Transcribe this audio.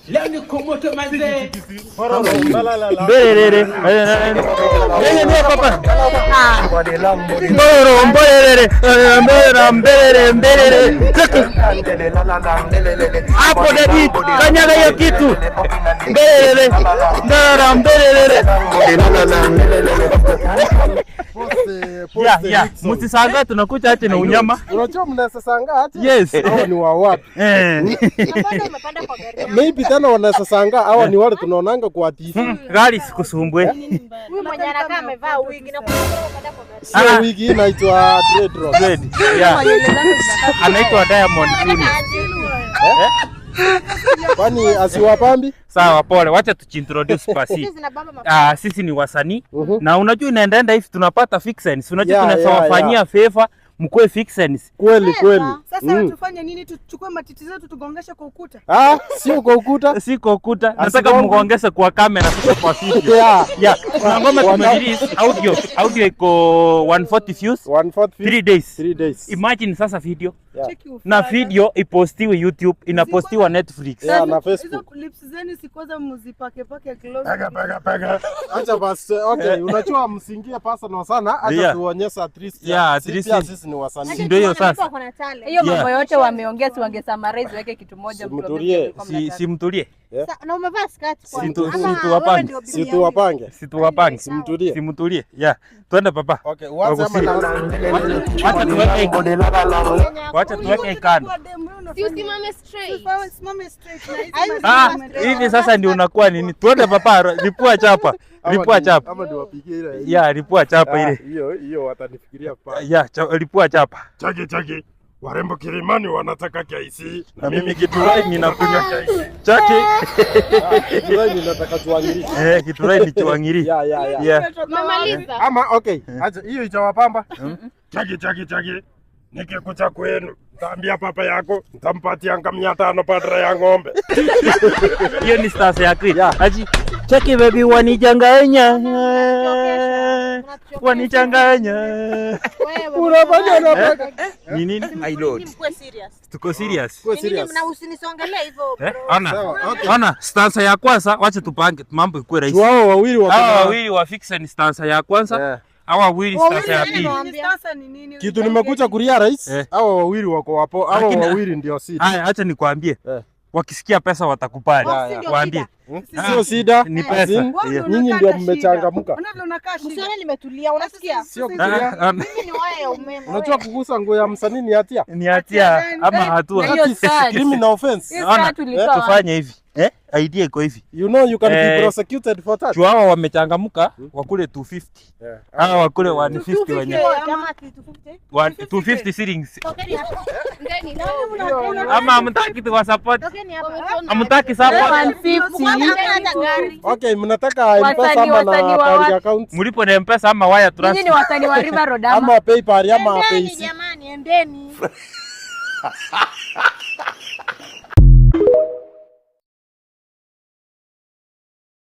Leo ni komoto mazee. Mbelele. Ndio papa. Mbelele. Hapo David, kanyaga hiyo kitu. Mbelele. Msisanga tunakuja ati na unyama. Unajua mnasasanga ati? Yes. Hao ni wa wapi? Umepanda kwa gari. Maybe tena wanasasanga hao ni wale tunaonanga kwa TV. Gari sikusumbue. Huyu mwenye anakaa amevaa wigi na kupanda kwa gari. Sio wigi inaitwa dread. Yeah. Anaitwa Diamond Junior. Kwani asiwapambi? Sawa, pole. Wacha tuintroduce basi. Sisi ni wasanii na unajua inaendaenda hivi tunapata fixens. Unajua tunasawafanyia favor mkoe fixens. Kweli. Sasa tufanye nini? Tuchukue matiti zetu tugongeshe kwa ukuta? Sio kwa ukuta. Si kwa ukuta. Nataka mgongeze kwa kamera sio kwa video. Yeah. Kuna ngoma tumerelease audio iko 140 views. 3 days. Imagine sasa video. Na video ipostiwe YouTube, inapostiwa Netflix. Na Facebook. Hizo clips zeni sikoza muzipake close. Pega. Acha basi. Okay, unajua msingie personal sana. Acha tuonyeshe at least. Sisi ni wasanii. Ndio hiyo sasa. Hiyo mambo yote wameongea, si wange summarize weke kitu moja mtulie. Simtulie. Na umevaa skirt kwa Situwapange. Simtulie. Yeah. Twende papa. Okay, wacha tuweke kando. Simame straight. Hivi sasa ndio unakuwa nini? Twende papa, lipua chapa. Ama niwapigie ile. Yeah, lipua chapa ile. Hiyo watanifikiria pale. Yeah, lipua chapa. Chaki. Warembo Kilimani wanataka KC. Na mimi Githurai ninakunywa chaki. Githurai ninataka chuangiri. Githurai ni chuangiri. Yeah. Mamaliza. Ama okay. Acha hiyo itawapamba. Chaki. Nikikucha kwenu. Nitaambia papa yako, nitampatia ngamia 5 padra ya ng'ombe. Hiyo ni stars ya Creed. Aji chaki baby wanichanganya. Unafanya nini? My lord. Tuko serious. Na usinisongelee hivyo bro. Ona stanza ya kwanza wacha tupange mambo ikuwe rahisi. Wao wawili wa fiction stanza ya kwanza. Hawa wawili stanza ya pili. Kitu nimekuja kuria rais. Hawa wawili wako hapo. Hawa wawili ndio sita. Haya acha nikwambie. Wakisikia pesa watakupali. Waambie. Sio shida, ni pesa. Nyinyi ndio mmechangamka. Msione nimetulia, unasikia? Sio kutulia. Mimi ni waya ya umeme. Unajua kugusa nguo ya msanii ni hatia? Ni hatia ama hatua. Criminal offense. Tufanye hivi. Idea iko hivi. You know you can be prosecuted for that. Hawa wamechangamka wakule 250. Hawa wakule 150 wenyewe. 250 shillings. Ama hamtaki tu support. Hamtaki support 150. Okay, mnataka M-Pesa ama na bank account? Mlipo na M-Pesa ama wire transfer? Nyinyi ni wasanii wa River Road ama PayPal ama PayC? Jamani, endeni.